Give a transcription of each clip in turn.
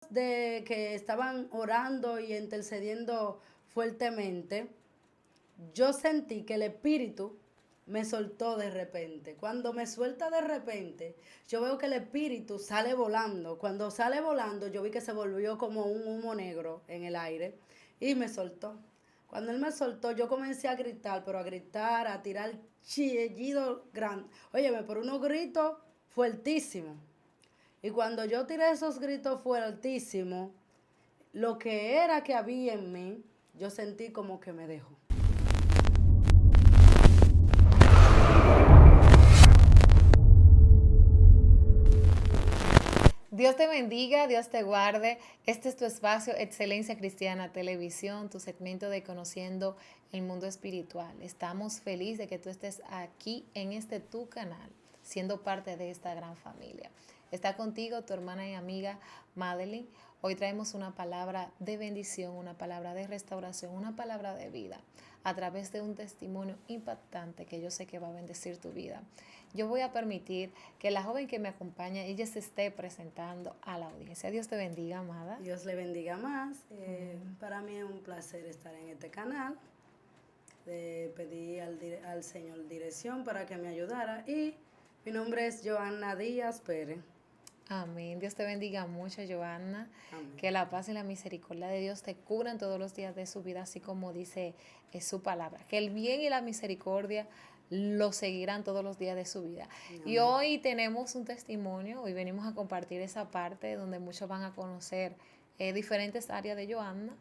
de que estaban orando y intercediendo fuertemente, yo sentí que el espíritu me soltó de repente. Cuando me suelta de repente, yo veo que el espíritu sale volando. Cuando sale volando, yo vi que se volvió como un humo negro en el aire y me soltó. Cuando él me soltó, yo comencé a gritar, pero a gritar, a tirar chillido grande. Óyeme, por unos gritos fuertísimos. Y cuando yo tiré esos gritos fuertísimos, lo que era que había en mí, yo sentí como que me dejó. Dios te bendiga, Dios te guarde. Este es tu espacio Excelencia Cristiana Televisión, tu segmento de Conociendo el Mundo Espiritual. Estamos felices de que tú estés aquí en este tu canal, siendo parte de esta gran familia. Está contigo tu hermana y amiga Madeline. Hoy traemos una palabra de bendición, una palabra de restauración, una palabra de vida a través de un testimonio impactante que yo sé que va a bendecir tu vida. Yo voy a permitir que la joven que me acompaña, ella se esté presentando a la audiencia. Dios te bendiga, amada. Dios le bendiga más. Para mí es un placer estar en este canal. Pedí al Señor dirección para que me ayudara. Y mi nombre es Johanna Díaz Pérez. Amén. Dios te bendiga mucho, Johanna. Amén. Que la paz y la misericordia de Dios te cubran todos los días de su vida, así como dice su palabra. Que el bien y la misericordia lo seguirán todos los días de su vida. Amén. Y hoy tenemos un testimonio, hoy venimos a compartir esa parte donde muchos van a conocer diferentes áreas de Johanna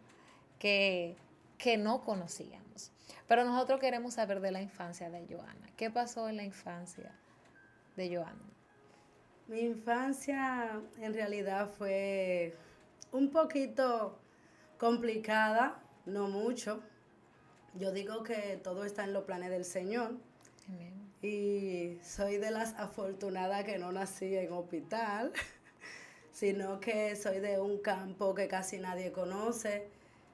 que no conocíamos. Pero nosotros queremos saber de la infancia de Johanna. ¿Qué pasó en la infancia de Johanna? Mi infancia en realidad fue un poquito complicada, no mucho. Yo digo que todo está en los planes del Señor. Amén. Y soy de las afortunadas que no nací en hospital, sino que soy de un campo que casi nadie conoce.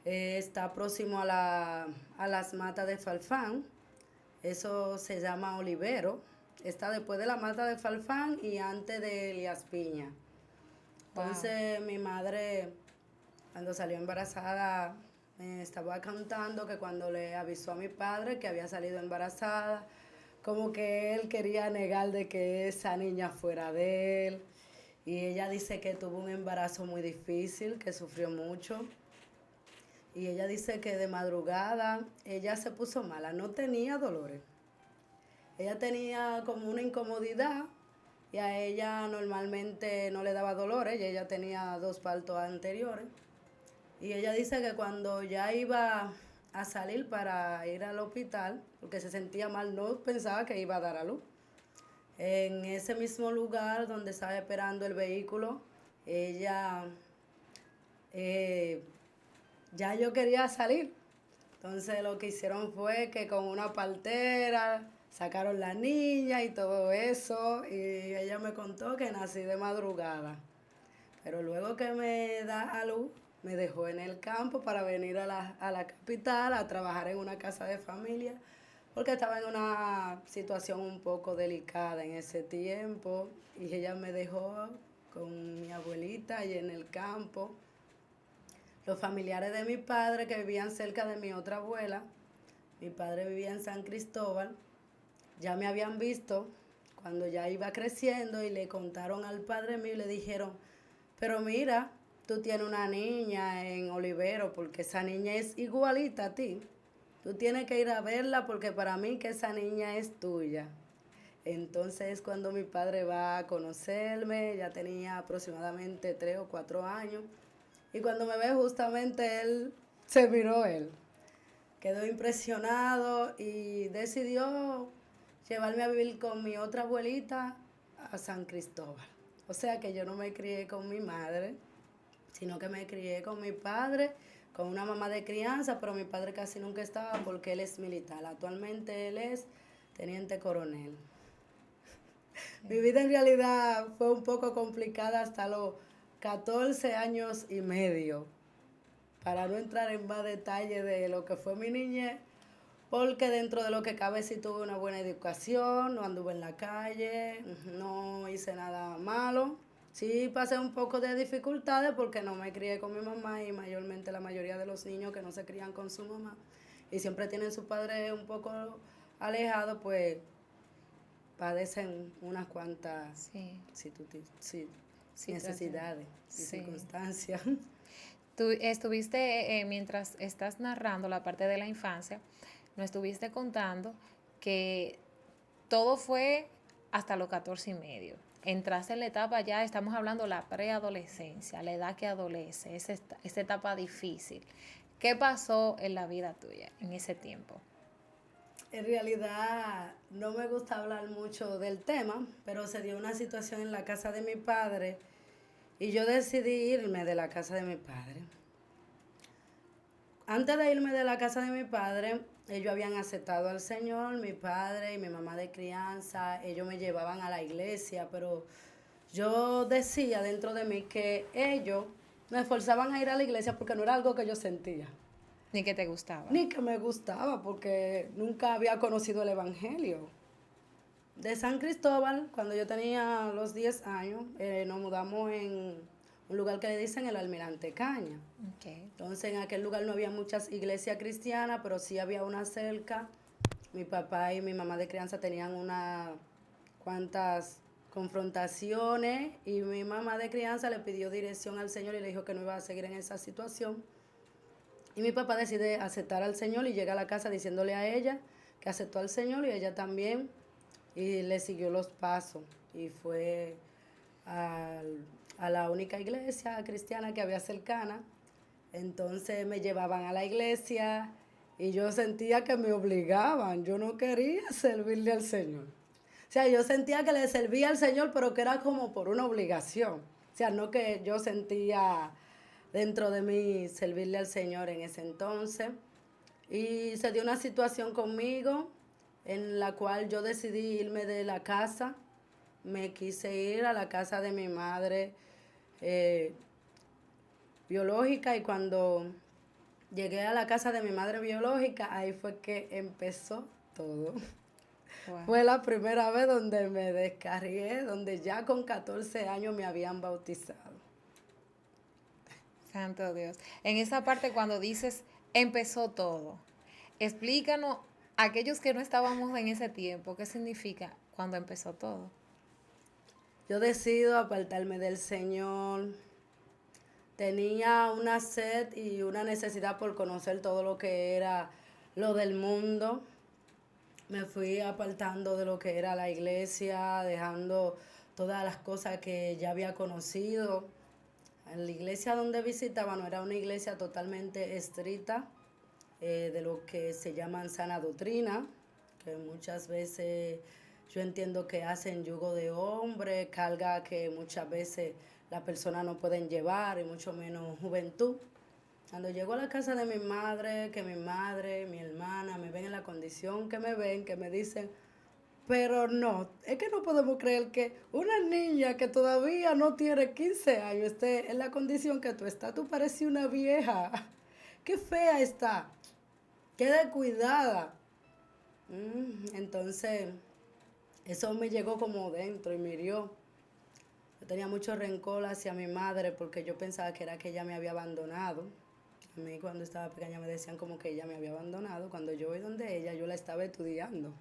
Está próximo a las matas de Falfán. Eso se llama Olivero. Está después de la mata de Falfán y antes de Elías Piña. Entonces mi madre, cuando salió embarazada, me estaba contando que cuando le avisó a mi padre que había salido embarazada, como que él quería negar de que esa niña fuera de él. Y ella dice que tuvo un embarazo muy difícil, que sufrió mucho. Y ella dice que de madrugada ella se puso mala, no tenía dolores. Ella tenía como una incomodidad y a ella normalmente no le daba dolores, y ella tenía 2 partos anteriores. Y ella dice que cuando ya iba a salir para ir al hospital, porque se sentía mal, no pensaba que iba a dar a luz. En ese mismo lugar donde estaba esperando el vehículo, ella, ya yo quería salir. Entonces lo que hicieron fue que con una partera sacaron la niña y todo eso, y ella me contó que nací de madrugada. Pero luego que me da a luz, me dejó en el campo para venir a la capital a trabajar en una casa de familia, porque estaba en una situación un poco delicada en ese tiempo, y ella me dejó con mi abuelita allí en el campo. Los familiares de mi padre que vivían cerca de mi otra abuela, mi padre vivía en San Cristóbal, ya me habían visto cuando ya iba creciendo y le contaron al padre mío y le dijeron, pero mira, tú tienes una niña en Olivero porque esa niña es igualita a ti. Tú tienes que ir a verla porque para mí que esa niña es tuya. Entonces cuando mi padre va a conocerme, ya tenía aproximadamente 3 o 4 años, y cuando me ve justamente él, se miró él. Quedó impresionado y decidió llevarme a vivir con mi otra abuelita a San Cristóbal. O sea que yo no me crié con mi madre, sino que me crié con mi padre, con una mamá de crianza, pero mi padre casi nunca estaba porque él es militar. Actualmente él es teniente coronel. Mi vida en realidad fue un poco complicada hasta los 14 años y medio, para no entrar en más detalle de lo que fue mi niñez, porque dentro de lo que cabe sí tuve una buena educación, no anduve en la calle, no hice nada malo, Sí pasé un poco de dificultades porque no me crié con mi mamá y mayormente la mayoría de los niños que no se crían con su mamá y siempre tienen su padre un poco alejado, pues padecen unas cuantas Sí, sí, situación. necesidades y Sí. circunstancias. Tú estuviste, mientras estás narrando la parte de la infancia, nos estuviste contando que todo fue hasta los 14 y medio. Entraste en la etapa ya, estamos hablando la preadolescencia, la edad que adolece, esa etapa difícil. ¿Qué pasó en la vida tuya en ese tiempo? En realidad no me gusta hablar mucho del tema, pero se dio una situación en la casa de mi padre y yo decidí irme de la casa de mi padre. Antes de irme de la casa de mi padre, ellos habían aceptado al Señor, mi padre y mi mamá de crianza, ellos me llevaban a la iglesia, pero yo decía dentro de mí que ellos me forzaban a ir a la iglesia porque no era algo que yo sentía, Ni que te gustaba. ni que me gustaba, porque nunca había conocido el Evangelio. De San Cristóbal, cuando yo tenía los 10 años, nos mudamos en un lugar que le dicen el Almirante Caña. Okay. Entonces en aquel lugar no había muchas iglesias cristianas, pero sí había una cerca. Mi papá y mi mamá de crianza tenían unas cuantas confrontaciones y mi mamá de crianza le pidió dirección al Señor y le dijo que no iba a seguir en esa situación. Y mi papá decide aceptar al Señor y llega a la casa diciéndole a ella que aceptó al Señor y ella también y le siguió los pasos y fue al- a la única iglesia cristiana que había cercana. Entonces me llevaban a la iglesia y yo sentía que me obligaban, yo no quería servirle al Señor. O sea, yo sentía que le servía al Señor, pero que era como por una obligación. O sea, no que yo sentía dentro de mí servirle al Señor en ese entonces. Y se dio una situación conmigo en la cual yo decidí irme de la casa. Me quise ir a la casa de mi madre eh, biológica y cuando llegué a la casa de mi madre biológica, ahí fue que empezó todo. Wow. Fue la primera vez donde me descarrié, donde ya con 14 años me habían bautizado. Santo Dios. En esa parte cuando dices empezó todo, explícanos a aquellos que no estábamos en ese tiempo, ¿qué significa cuando empezó todo? Yo decido apartarme del Señor. Tenía una sed y una necesidad por conocer todo lo que era lo del mundo. Me fui apartando de lo que era la iglesia, dejando todas las cosas que ya había conocido. En la iglesia donde visitaba no era una iglesia totalmente estricta, de lo que se llaman sana doctrina, que muchas veces yo entiendo que hacen yugo de hombre, carga que muchas veces las personas no pueden llevar, y mucho menos juventud. Cuando llego a la casa de mi madre, que mi madre, mi hermana me ven en la condición que me ven, que me dicen, pero no, es que no podemos creer que una niña que todavía no tiene 15 años esté en la condición que tú estás. Tú pareces una vieja. Qué fea está. Qué descuidada. Entonces, eso me llegó como dentro y me hirió. Yo tenía mucho rencor hacia mi madre porque yo pensaba que era que ella me había abandonado. A mí cuando estaba pequeña me decían como que ella me había abandonado. Cuando yo voy donde ella, yo la estaba estudiando.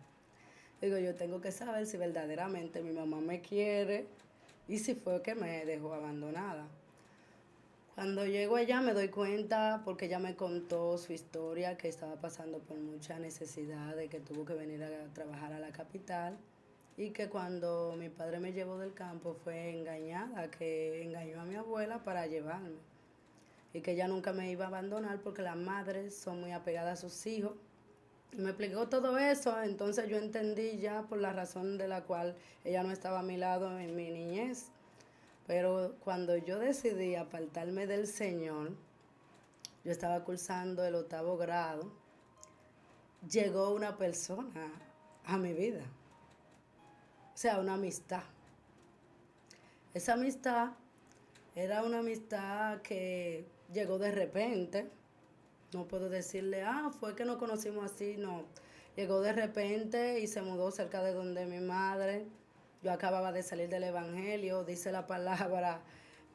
Digo, yo tengo que saber si verdaderamente mi mamá me quiere y si fue que me dejó abandonada. Cuando llego allá me doy cuenta porque ella me contó su historia, que estaba pasando por mucha necesidad, de que tuvo que venir a trabajar a la capital y que cuando mi padre me llevó del campo fue engañada, que engañó a mi abuela para llevarme y que ella nunca me iba a abandonar porque las madres son muy apegadas a sus hijos. Y me explicó todo eso, entonces yo entendí ya por la razón de la cual ella no estaba a mi lado en mi niñez. Pero cuando yo decidí apartarme del Señor, yo estaba cursando el 8º grado, llegó una persona a mi vida, o sea, una amistad. Esa amistad era una amistad que llegó de repente, no puedo decirle, fue que nos conocimos así, no. Llegó de repente y se mudó cerca de donde mi madre. yo acababa de salir del Evangelio, dice la palabra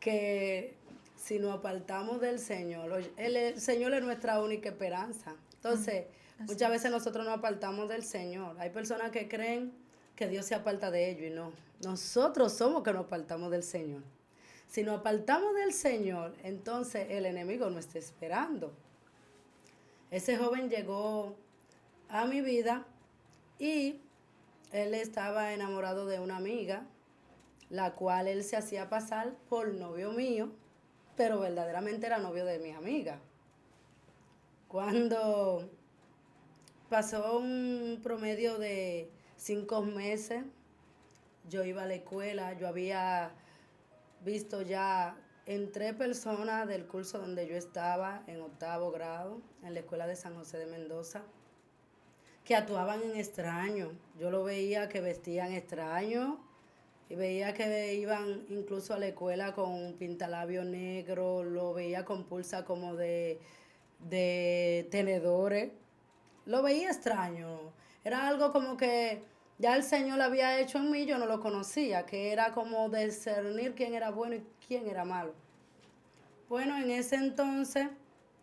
que si nos apartamos del Señor, el Señor es nuestra única esperanza. Entonces, muchas veces nosotros nos apartamos del Señor. Hay personas que creen que Dios se aparta de ellos y no. Nosotros somos que nos apartamos del Señor. Si nos apartamos del Señor, entonces el enemigo nos está esperando. Ese joven llegó a mi vida y él estaba enamorado de una amiga, la cual él se hacía pasar por novio mío, pero verdaderamente era novio de mi amiga. Cuando pasó un promedio de 5 meses, yo iba a la escuela, yo había visto ya en 3 personas del curso donde yo estaba, en 8º grado, en la escuela de San José de Mendoza, que actuaban en extraño. Yo lo veía que vestían extraño y veía que iban incluso a la escuela con un pintalabio negro, lo veía con pulsa como de tenedores. Lo veía extraño. Era algo como que ya el Señor lo había hecho en mí, yo no lo conocía, que era como discernir quién era bueno y quién era malo. Bueno, en ese entonces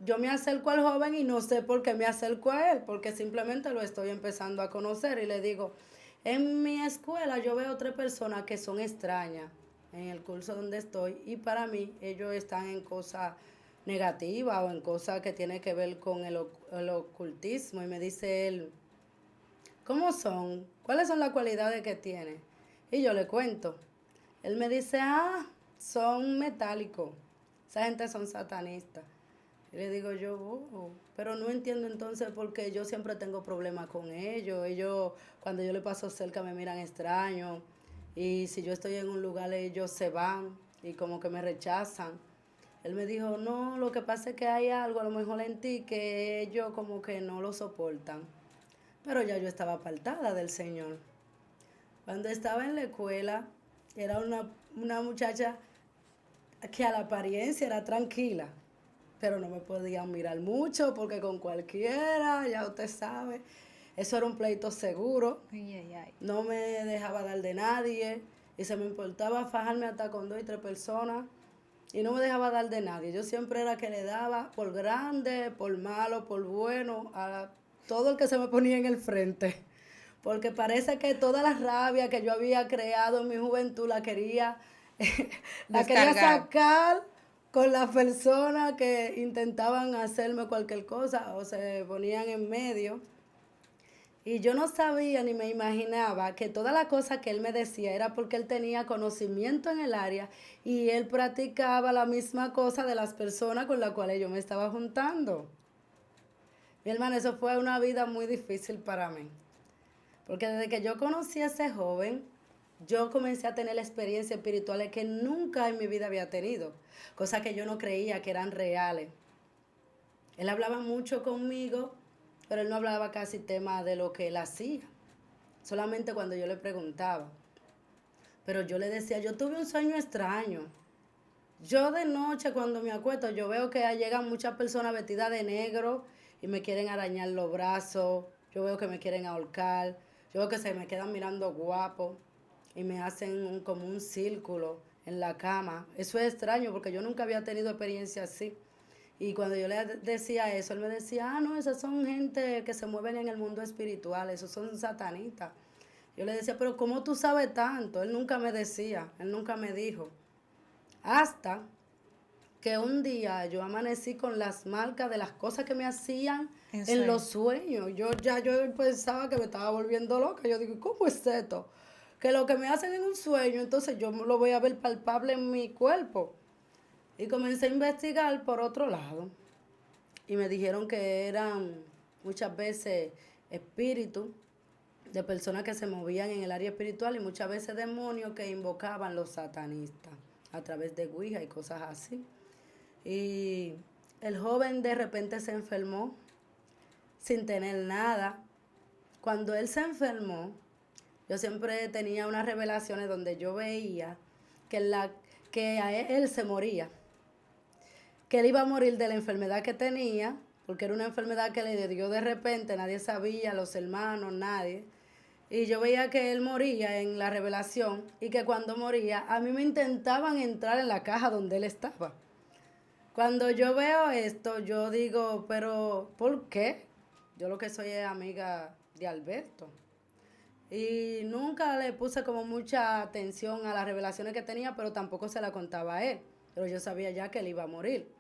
yo me acerco al joven y no sé por qué me acerco a él, porque simplemente lo estoy empezando a conocer y le digo, en mi escuela yo veo 3 personas que son extrañas en el curso donde estoy y para mí ellos están en cosas negativas o en cosas que tienen que ver con el ocultismo. Y me dice él, ¿cómo son? ¿Cuáles son las cualidades que tienen? Y yo le cuento. Él me dice, son metálicos. Esa gente son satanistas. Y le digo yo, pero no entiendo entonces por qué yo siempre tengo problemas con ellos. Ellos, cuando yo le paso cerca, me miran extraño. Y si yo estoy en un lugar, ellos se van y como que me rechazan. Él me dijo, no, lo que pasa es que hay algo a lo mejor en ti que ellos como que no lo soportan. Pero ya yo estaba apartada del Señor. Cuando estaba en la escuela, era una muchacha que a la apariencia era tranquila, pero no me podían mirar mucho porque con cualquiera, ya usted sabe, eso era un pleito seguro. No me dejaba dar de nadie y se me importaba fajarme hasta con 2 y 3 personas y no me dejaba dar de nadie. Yo siempre era que le daba por grande, por malo, por bueno, a todo el que se me ponía en el frente. Porque parece que toda la rabia que yo había creado en mi juventud la quería sacar con las personas que intentaban hacerme cualquier cosa o se ponían en medio. Y yo no sabía ni me imaginaba que toda la cosa que él me decía era porque él tenía conocimiento en el área y él practicaba la misma cosa de las personas con las cuales yo me estaba juntando. Mi hermano, eso fue una vida muy difícil para mí. Porque desde que yo conocí a ese joven, yo comencé a tener experiencias espirituales que nunca en mi vida había tenido. Cosas que yo no creía que eran reales. Él hablaba mucho conmigo, pero él no hablaba casi tema de lo que él hacía. Solamente cuando yo le preguntaba. Pero yo le decía, yo tuve un sueño extraño. Yo de noche cuando me acuesto, yo veo que llegan muchas personas vestidas de negro y me quieren arañar los brazos. Yo veo que me quieren ahorcar. Yo veo que se me quedan mirando guapo y me hacen como un círculo en la cama. Eso es extraño porque yo nunca había tenido experiencia así. Y cuando yo le decía eso, él me decía, no, esas son gente que se mueven en el mundo espiritual, esos son satanistas. Yo le decía, pero ¿cómo tú sabes tanto? Él nunca me decía, él nunca me dijo. Hasta que un día yo amanecí con las marcas de las cosas que me hacían en los sueños. Yo pensaba que me estaba volviendo loca. Yo digo, ¿cómo es esto? Que lo que me hacen en un sueño, entonces yo lo voy a ver palpable en mi cuerpo. Y comencé a investigar por otro lado. Y me dijeron que eran muchas veces espíritus de personas que se movían en el área espiritual y muchas veces demonios que invocaban los satanistas a través de Ouija y cosas así. Y el joven de repente se enfermó sin tener nada. Cuando él se enfermó, yo siempre tenía unas revelaciones donde yo veía que a él se moría, que él iba a morir de la enfermedad que tenía, porque era una enfermedad que le dio de repente, nadie sabía, los hermanos, nadie. Y yo veía que él moría en la revelación y que cuando moría a mí me intentaban entrar en la caja donde él estaba. Cuando yo veo esto, yo digo, pero ¿por qué? Yo lo que soy es amiga de Alberto. Y nunca le puse como mucha atención a las revelaciones que tenía, pero tampoco se la contaba a él. Pero yo sabía ya que él iba a morir.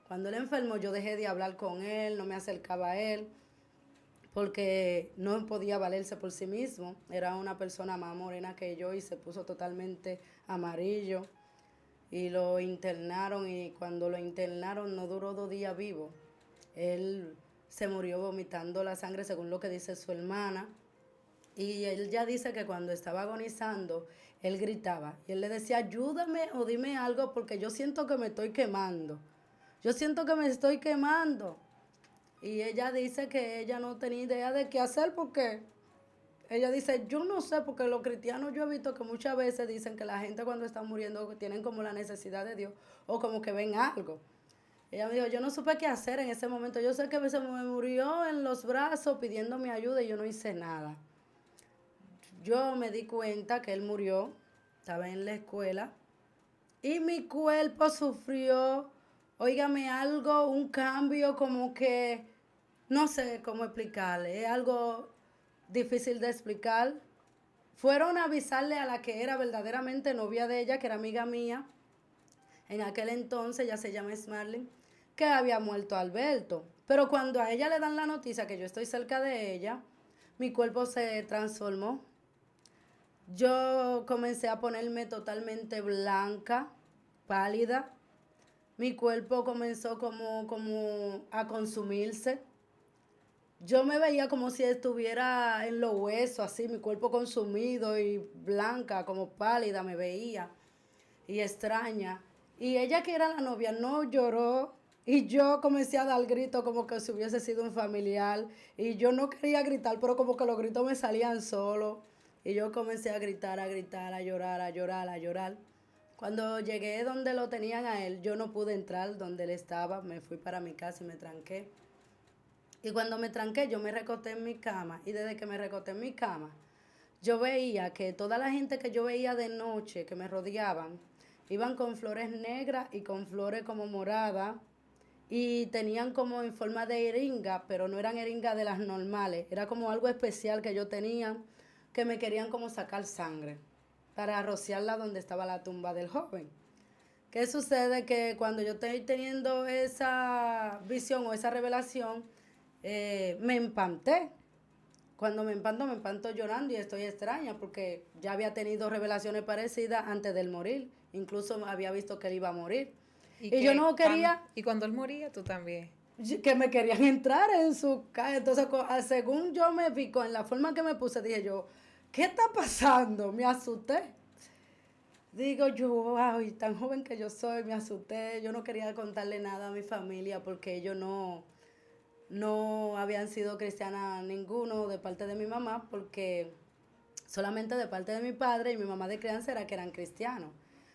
Cuando él enfermó, yo dejé de hablar con él, no me acercaba a él, porque no podía valerse por sí mismo. Era una persona más morena que yo y se puso totalmente amarillo. Y lo internaron y cuando lo internaron no duró 2 días vivo. Él se murió vomitando la sangre según lo que dice su hermana. Y él ya dice que cuando estaba agonizando, él gritaba. Y él le decía, ayúdame o dime algo porque yo siento que me estoy quemando. Yo siento que me estoy quemando. Y ella dice que ella no tenía idea de qué hacer porque ella dice, yo no sé, porque los cristianos yo he visto que muchas veces dicen que la gente cuando está muriendo tienen como la necesidad de Dios o como que ven algo. Ella me dijo, yo no supe qué hacer en ese momento. Yo sé que se me murió en los brazos pidiéndome ayuda y yo no hice nada. Yo me di cuenta que él murió, estaba en la escuela y mi cuerpo sufrió, óigame, algo, un cambio como que, no sé cómo explicarle, es algo difícil de explicar. Fueron a avisarle a la que era verdaderamente novia de ella, que era amiga mía, en aquel entonces, ella se llama Smarling, que había muerto Alberto. Pero cuando a ella le dan la noticia que yo estoy cerca de ella, mi cuerpo se transformó. Yo comencé a ponerme totalmente blanca, pálida. Mi cuerpo comenzó como a consumirse. Yo me veía como si estuviera en los huesos, así, mi cuerpo consumido y blanca, como pálida me veía y extraña. Y ella que era la novia no lloró y yo comencé a dar gritos como que si hubiese sido un familiar y yo no quería gritar, pero como que los gritos me salían solos y yo comencé a gritar, a gritar, a llorar, a llorar, a llorar. Cuando llegué donde lo tenían a él, yo no pude entrar donde él estaba, me fui para mi casa y me tranqué. Y cuando me tranqué, yo me recosté en mi cama y desde que me recosté en mi cama, yo veía que toda la gente que yo veía de noche, que me rodeaban, iban con flores negras y con flores como moradas y tenían como en forma de jeringa, pero no eran jeringas de las normales, era como algo especial que yo tenía, que me querían como sacar sangre para rociarla donde estaba la tumba del joven. ¿Qué sucede? Que cuando yo estoy teniendo esa visión o esa revelación, me empanté. Cuando me empanto llorando y estoy extraña porque ya había tenido revelaciones parecidas antes del morir. Incluso había visto que él iba a morir. Y yo no quería... Y cuando él moría, tú también. Que me querían entrar en su casa. Entonces, según yo me vi, con la forma que me puse, dije yo, ¿qué está pasando? Me asusté. Digo yo, wow, y tan joven que yo soy, me asusté. Yo no quería contarle nada a mi familia porque ellos no habían sido cristianas ninguno de parte de mi mamá, porque solamente de parte de mi padre y mi mamá de crianza era que eran cristianos.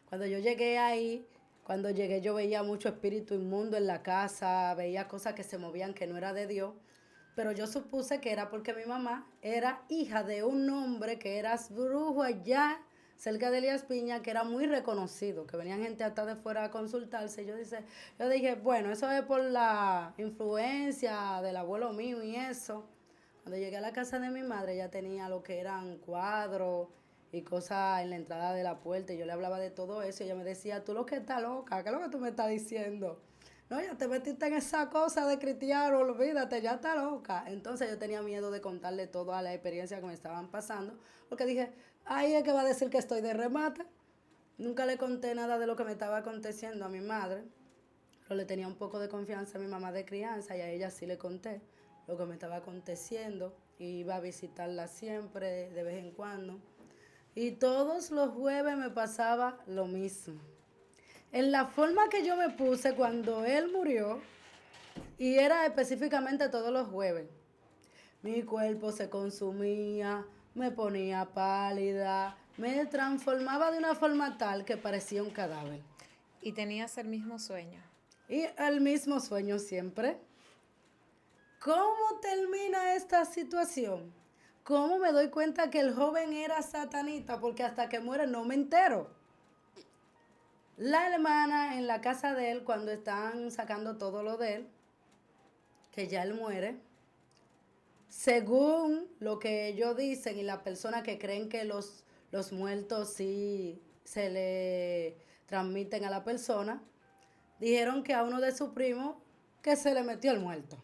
Cuando yo llegué ahí, cuando llegué yo veía mucho espíritu inmundo en la casa, veía cosas que se movían que no era de Dios, pero yo supuse que era porque mi mamá era hija de un hombre que era brujo allá cerca de Elías Piña, que era muy reconocido, que venían gente hasta de fuera a consultarse. Yo dije, bueno, eso es por la influencia del abuelo mío y eso. Cuando llegué a la casa de mi madre, ella tenía lo que eran cuadros y cosas en la entrada de la puerta. Y yo le hablaba de todo eso y ella me decía, tú lo que estás loca, ¿qué es lo que tú me estás diciendo? No, ya te metiste en esa cosa de cristiano, olvídate, ya está loca. Entonces yo tenía miedo de contarle toda la experiencia que me estaban pasando, porque dije, ay, es que va a decir que estoy de remate. Nunca le conté nada de lo que me estaba aconteciendo a mi madre, pero le tenía un poco de confianza a mi mamá de crianza y a ella sí le conté lo que me estaba aconteciendo. Iba a visitarla siempre, de vez en cuando. Y todos los jueves me pasaba lo mismo. En la forma que yo me puse cuando él murió, y era específicamente todos los jueves, mi cuerpo se consumía, me ponía pálida, me transformaba de una forma tal que parecía un cadáver. Y tenías el mismo sueño. Y el mismo sueño siempre. ¿Cómo termina esta situación? ¿Cómo me doy cuenta que el joven era satanita? Porque hasta que muere no me entero. La hermana en la casa de él, cuando están sacando todo lo de él, que ya él muere, según lo que ellos dicen y las personas que creen que los muertos sí se le transmiten a la persona, dijeron que a uno de sus primos que se le metió el muerto.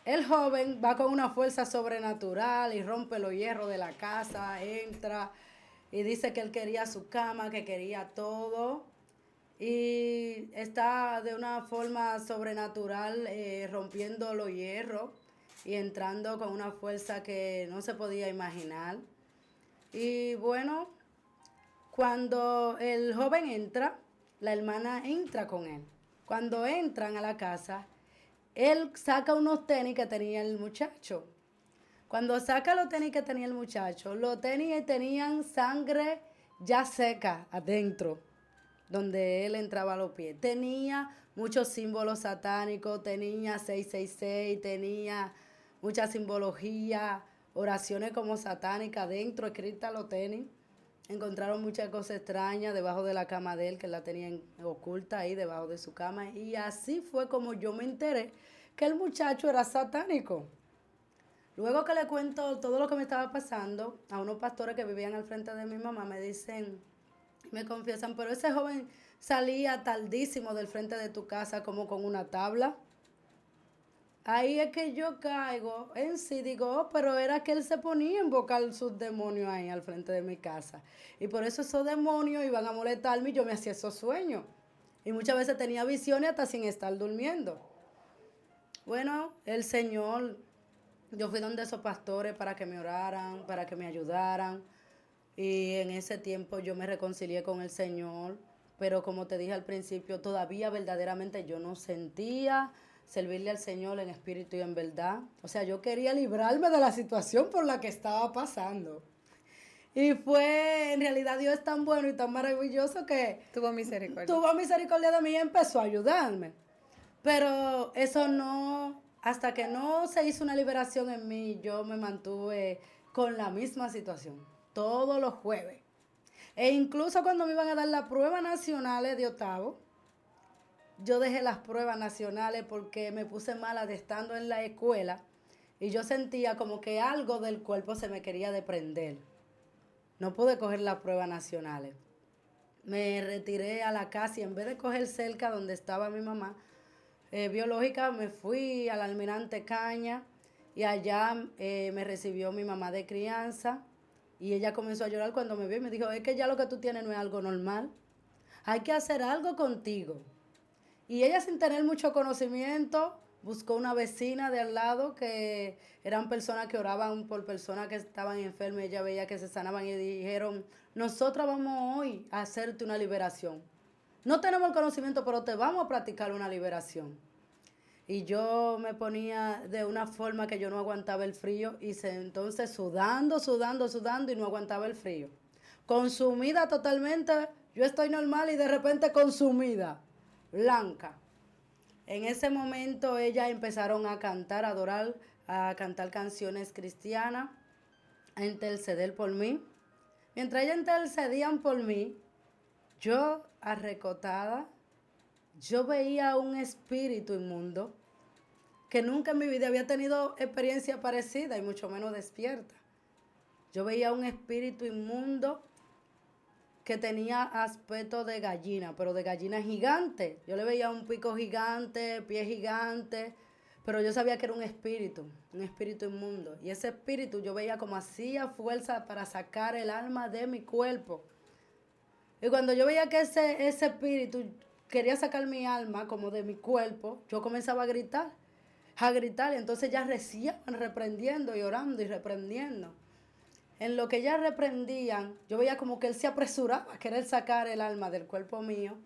El joven va con una fuerza sobrenatural y rompe los hierros de la casa, entra y dice que él quería su cama, que quería todo. Y está de una forma sobrenatural rompiendo los hierros y entrando con una fuerza que no se podía imaginar. Y bueno, cuando el joven entra, la hermana entra con él. Cuando entran a la casa, él saca unos tenis que tenía el muchacho. Cuando saca los tenis que tenía el muchacho, los tenis tenían sangre ya seca adentro, donde él entraba a los pies. Tenía muchos símbolos satánicos, tenía 666, tenía mucha simbología, oraciones como satánicas adentro, escritas los tenis. Encontraron muchas cosas extrañas debajo de la cama de él, que la tenían oculta ahí debajo de su cama. Y así fue como yo me enteré que el muchacho era satánico. Luego que le cuento todo lo que me estaba pasando, a unos pastores que vivían al frente de mi mamá me dicen, me confiesan, pero ese joven salía tardísimo del frente de tu casa como con una tabla. Ahí es que yo caigo en sí, digo, oh, pero era que él se ponía a invocar sus demonios ahí al frente de mi casa. Y por eso esos demonios iban a molestarme y yo me hacía esos sueños. Y muchas veces tenía visiones hasta sin estar durmiendo. Bueno, el Señor, yo fui donde esos pastores para que me oraran, para que me ayudaran. Y en ese tiempo yo me reconcilié con el Señor. Pero como te dije al principio, todavía verdaderamente yo no sentía servirle al Señor en espíritu y en verdad. O sea, yo quería librarme de la situación por la que estaba pasando. Y fue, en realidad Dios es tan bueno y tan maravilloso que Tuvo misericordia. tuvo misericordia de mí y empezó a ayudarme. Pero eso no, hasta que no se hizo una liberación en mí, yo me mantuve con la misma situación, todos los jueves. E incluso cuando me iban a dar las pruebas nacionales de octavo, yo dejé las pruebas nacionales porque me puse mala de estando en la escuela y yo sentía como que algo del cuerpo se me quería desprender. No pude coger las pruebas nacionales. Me retiré a la casa y en vez de coger cerca donde estaba mi mamá biológica, me fui al Almirante Caña y allá me recibió mi mamá de crianza y ella comenzó a llorar cuando me vio y me dijo, es que ya lo que tú tienes no es algo normal, hay que hacer algo contigo. Y ella sin tener mucho conocimiento buscó una vecina de al lado que eran personas que oraban por personas que estaban enfermas. Ella veía que se sanaban y dijeron, nosotras vamos hoy a hacerte una liberación. No tenemos el conocimiento, pero te vamos a practicar una liberación. Y yo me ponía de una forma que yo no aguantaba el frío y entonces sudando y no aguantaba el frío. Consumida totalmente, yo estoy normal y de repente consumida, blanca. En ese momento ellas empezaron a cantar, a adorar, a cantar canciones cristianas, a interceder por mí. Mientras ellas intercedían por mí, yo arrecotada, yo veía un espíritu inmundo que nunca en mi vida había tenido experiencia parecida y mucho menos despierta. Yo veía un espíritu inmundo que tenía aspecto de gallina, pero de gallina gigante. Yo le veía un pico gigante, pie gigante, pero yo sabía que era un espíritu inmundo. Y ese espíritu yo veía como hacía fuerza para sacar el alma de mi cuerpo. Y cuando yo veía que ese espíritu quería sacar mi alma como de mi cuerpo, yo comenzaba a gritar, y entonces ya recién reprendiendo y orando y reprendiendo. En lo que ellas reprendían, yo veía como que él se apresuraba a querer sacar el alma del cuerpo mío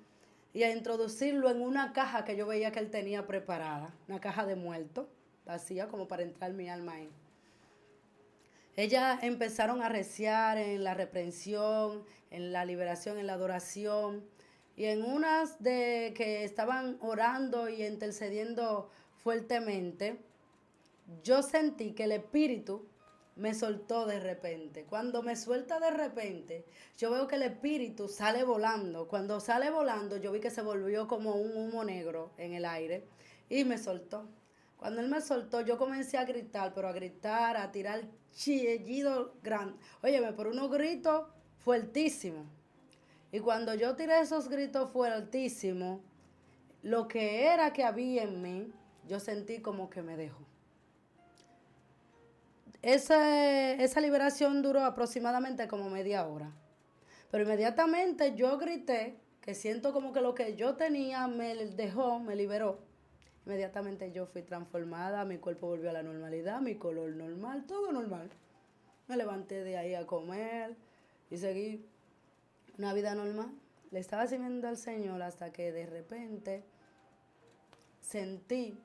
y a introducirlo en una caja que yo veía que él tenía preparada, una caja de muerto, vacía como para entrar mi alma ahí. Ellas empezaron a reciar en la reprensión, en la liberación, en la adoración. Y en unas de que estaban orando y intercediendo fuertemente, yo sentí que el espíritu me soltó de repente. Cuando me suelta de repente, yo veo que el espíritu sale volando. Cuando sale volando, yo vi que se volvió como un humo negro en el aire y me soltó. Cuando él me soltó, yo comencé a gritar, pero a gritar, a tirar chillido grande. Óyeme, por unos gritos fuertísimos. Y cuando yo tiré esos gritos fuertísimos, lo que era que había en mí, yo sentí como que me dejó. Esa liberación duró aproximadamente como media hora. Pero inmediatamente yo grité, que siento como que lo que yo tenía me dejó, me liberó. Inmediatamente yo fui transformada, mi cuerpo volvió a la normalidad, mi color normal, todo normal. Me levanté de ahí a comer y seguí una vida normal. Le estaba sirviendo al Señor hasta que de repente sentí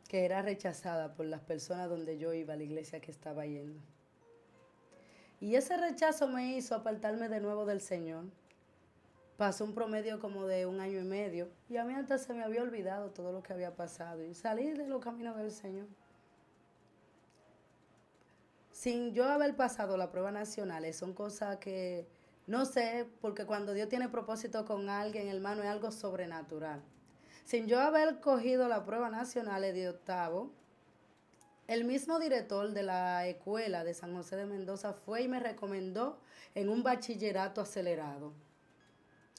que era rechazada por las personas donde yo iba, a la iglesia que estaba yendo. Y ese rechazo me hizo apartarme de nuevo del Señor. Pasó un promedio como de 1 año y medio y a mí hasta se me había olvidado todo lo que había pasado y salí de los caminos del Señor. Sin yo haber pasado la prueba nacional, son cosas que no sé, porque cuando Dios tiene propósito con alguien, hermano, es algo sobrenatural. Sin yo haber cogido la prueba nacional de octavo, el mismo director de la escuela de San José de Mendoza fue y me recomendó en un bachillerato acelerado.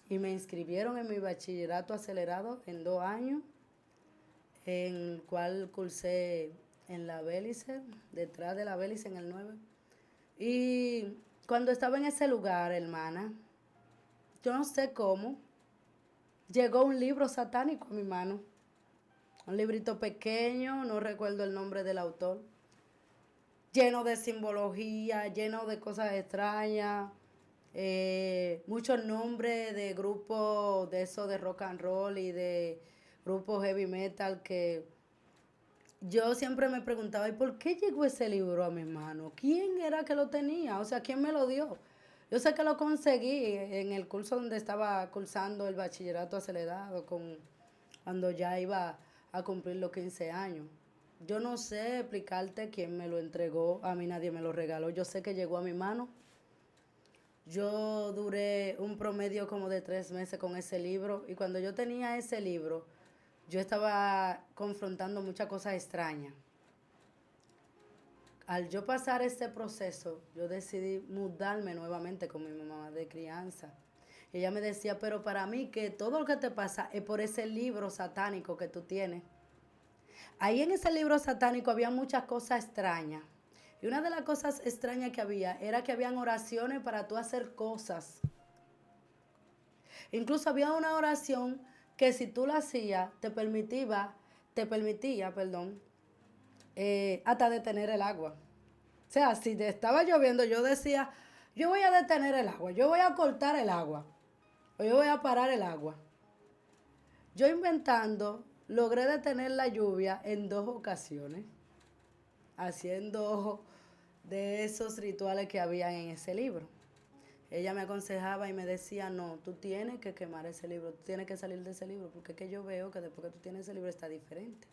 Y me inscribieron en mi bachillerato acelerado en 2 años, en el cual cursé en la Bélice, detrás de la Bélice en el 9. Y cuando estaba en ese lugar, hermana, yo no sé cómo, llegó un libro satánico a mi mano. Un librito pequeño, no recuerdo el nombre del autor, lleno de simbología, lleno de cosas extrañas, muchos nombres de grupos de eso de rock and roll y de grupos heavy metal que yo siempre me preguntaba, ¿y por qué llegó ese libro a mi mano? ¿Quién era que lo tenía? O sea, ¿quién me lo dio? Yo sé que lo conseguí en el curso donde estaba cursando el bachillerato acelerado, cuando ya iba a cumplir los 15 años. Yo no sé explicarte quién me lo entregó, a mí nadie me lo regaló, yo sé que llegó a mi mano. Yo duré un promedio como de 3 meses con ese libro y cuando yo tenía ese libro, yo estaba confrontando muchas cosas extrañas. Al yo pasar este proceso, yo decidí mudarme nuevamente con mi mamá de crianza. Y ella me decía, pero para mí que todo lo que te pasa es por ese libro satánico que tú tienes. Ahí en ese libro satánico había muchas cosas extrañas. Y una de las cosas extrañas que había era que habían oraciones para tú hacer cosas. Incluso había una oración que si tú la hacías te permitía, hasta detener el agua. O sea, si te estaba lloviendo, yo decía, yo voy a detener el agua, yo voy a cortar el agua, o yo voy a parar el agua. Yo inventando, logré detener la lluvia en 2 ocasiones, haciendo de esos rituales que habían en ese libro. Ella me aconsejaba y me decía, no, tú tienes que quemar ese libro, tú tienes que salir de ese libro, porque es que yo veo que después que tú tienes ese libro está diferente.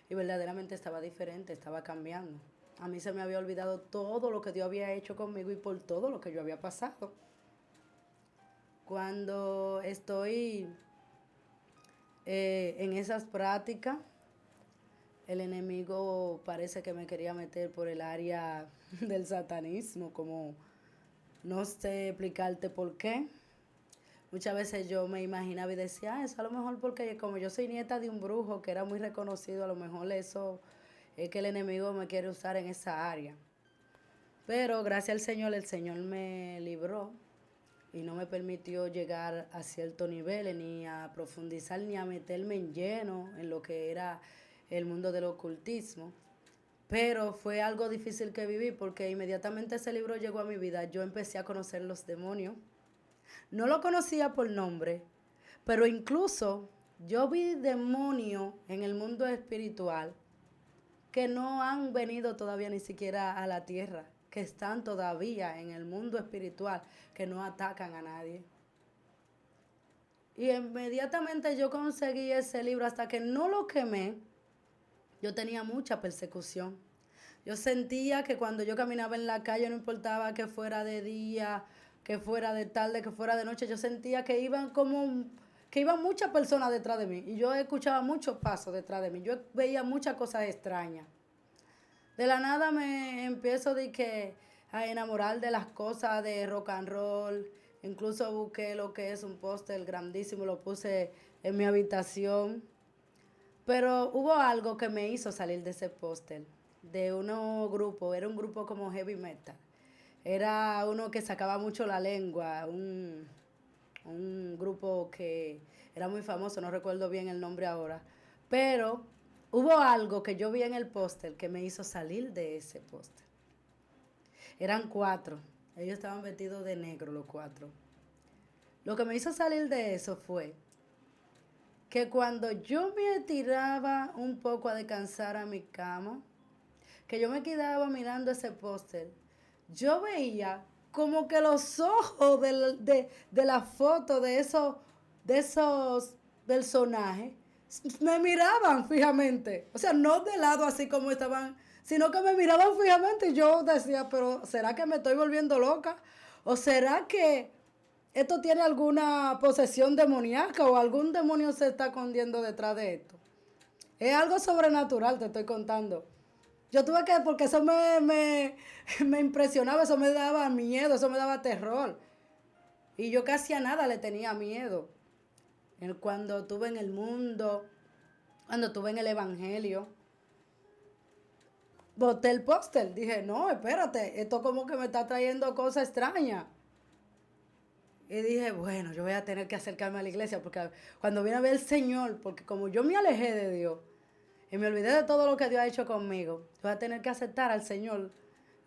Y verdaderamente estaba diferente, estaba cambiando. A mí se me había olvidado todo lo que Dios había hecho conmigo y por todo lo que yo había pasado. Cuando estoy en esas prácticas, el enemigo parece que me quería meter por el área del satanismo, como no sé explicarte por qué. Muchas veces yo me imaginaba y decía, eso a lo mejor porque como yo soy nieta de un brujo que era muy reconocido, a lo mejor eso es que el enemigo me quiere usar en esa área. Pero gracias al Señor, el Señor me libró y no me permitió llegar a ciertos niveles, ni a profundizar, ni a meterme en lleno en lo que era el mundo del ocultismo. Pero fue algo difícil que viví porque inmediatamente ese libro llegó a mi vida, yo empecé a conocer los demonios. No lo conocía por nombre, pero incluso yo vi demonios en el mundo espiritual que no han venido todavía ni siquiera a la tierra, que están todavía en el mundo espiritual, que no atacan a nadie. Y inmediatamente yo conseguí ese libro, hasta que no lo quemé, yo tenía mucha persecución. Yo sentía que cuando yo caminaba en la calle, no importaba que fuera de día, que fuera de tarde, que fuera de noche, yo sentía que que iban muchas personas detrás de mí. Y yo escuchaba muchos pasos detrás de mí. Yo veía muchas cosas extrañas. De la nada me empiezo a enamorar de las cosas de rock and roll. Incluso busqué lo que es un póster grandísimo, lo puse en mi habitación. Pero hubo algo que me hizo salir de ese póster, de uno grupo, era un grupo como heavy metal. Era uno que sacaba mucho la lengua, un grupo que era muy famoso, no recuerdo bien el nombre ahora. Pero hubo algo que yo vi en el póster que me hizo salir de ese póster. Eran 4, ellos estaban vestidos de negro los 4. Lo que me hizo salir de eso fue que cuando yo me tiraba un poco a descansar a mi cama, que yo me quedaba mirando ese póster, yo veía como que los ojos de la foto de esos personajes me miraban fijamente. O sea, no de lado así como estaban, sino que me miraban fijamente y yo decía, pero ¿será que me estoy volviendo loca? ¿O será que esto tiene alguna posesión demoníaca o algún demonio se está escondiendo detrás de esto? Es algo sobrenatural, te estoy contando. Yo tuve que, porque eso me impresionaba, eso me daba miedo, eso me daba terror. Y yo casi a nada le tenía miedo. Cuando estuve en el mundo, cuando estuve en el evangelio, boté el póster. Dije, no, espérate, esto como que me está trayendo cosas extrañas. Y dije, bueno, yo voy a tener que acercarme a la iglesia, porque cuando vine a ver el Señor, porque como yo me alejé de Dios, y me olvidé de todo lo que Dios ha hecho conmigo, voy a tener que aceptar al Señor.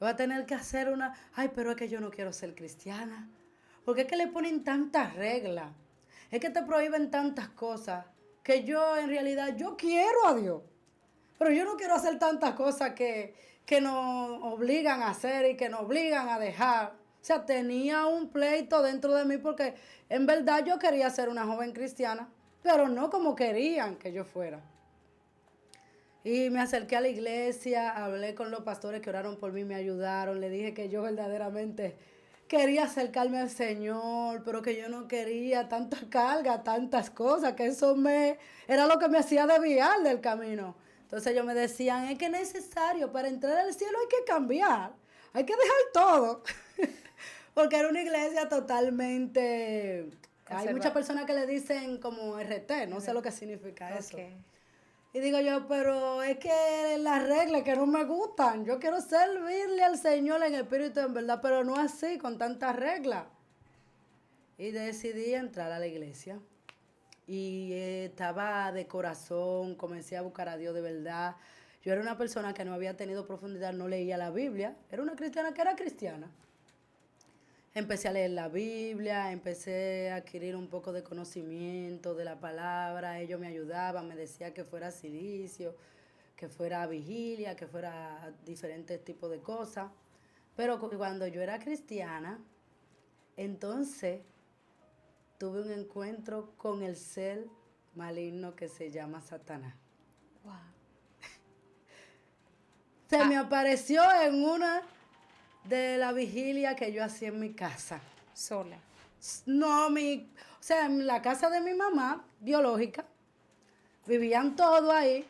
Voy a tener que hacer ay, pero es que yo no quiero ser cristiana. Porque es que le ponen tantas reglas. Es que te prohíben tantas cosas. Que yo en realidad, yo quiero a Dios. Pero yo no quiero hacer tantas cosas que nos obligan a hacer y que nos obligan a dejar. O sea, tenía un pleito dentro de mí porque en verdad yo quería ser una joven cristiana, pero no como querían que yo fuera. Y me acerqué a la iglesia, hablé con los pastores que oraron por mí, me ayudaron, le dije que yo verdaderamente quería acercarme al Señor, pero que yo no quería tanta carga, tantas cosas, que era lo que me hacía desviar del camino. Entonces ellos me decían, es que es necesario, para entrar al cielo hay que cambiar, hay que dejar todo. Porque era una iglesia totalmente... Hay muchas personas que le dicen como RT, no sé lo que significa eso. Y digo yo, pero es que las reglas que no me gustan. Yo quiero servirle al Señor en espíritu en verdad, pero no así, con tantas reglas. Y decidí entrar a la iglesia. Y estaba de corazón, comencé a buscar a Dios de verdad. Yo era una persona que no había tenido profundidad, no leía la Biblia. Era una cristiana que era cristiana. Empecé a leer la Biblia, empecé a adquirir un poco de conocimiento de la palabra, ellos me ayudaban, me decían que fuera silicio, que fuera vigilia, que fuera diferentes tipos de cosas. Pero cuando yo era cristiana, entonces tuve un encuentro con el ser maligno que se llama Satanás. Wow. Se me apareció en una de la vigilia que yo hacía en mi casa. Sola. No, o sea, en la casa de mi mamá, biológica, vivían todos ahí,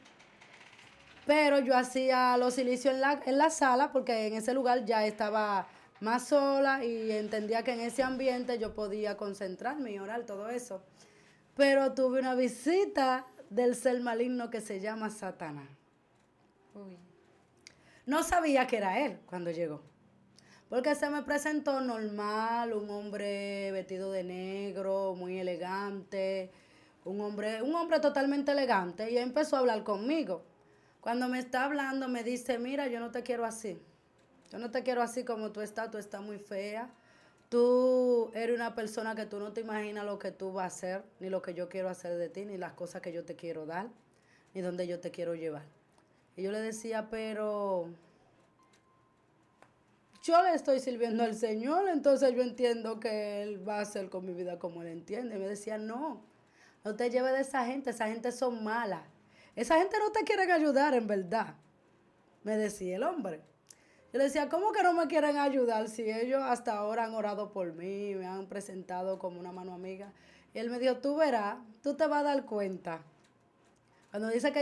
pero yo hacía los silicios en la sala porque en ese lugar ya estaba más sola y entendía que en ese ambiente yo podía concentrarme y orar, todo eso. Pero tuve una visita del ser maligno que se llama Satanás. Uy. No sabía que era él cuando llegó. Porque se me presentó normal, un hombre vestido de negro, muy elegante, un hombre totalmente elegante, y empezó a hablar conmigo. Cuando me está hablando me dice, mira, yo no te quiero así. Yo no te quiero así como tú estás muy fea. Tú eres una persona que tú no te imaginas lo que tú vas a hacer, ni lo que yo quiero hacer de ti, ni las cosas que yo te quiero dar, ni dónde yo te quiero llevar. Y yo le decía, pero yo le estoy sirviendo al Señor, entonces yo entiendo que Él va a hacer con mi vida como Él entiende. Y me decía, no te lleves de esa gente son malas. Esa gente no te quiere ayudar en verdad. me decía el hombre. Yo le decía, ¿cómo que no me quieren ayudar si ellos hasta ahora han orado por mí, me han presentado como una mano amiga? Y él me dijo, tú verás, tú te vas a dar cuenta. Cuando dice que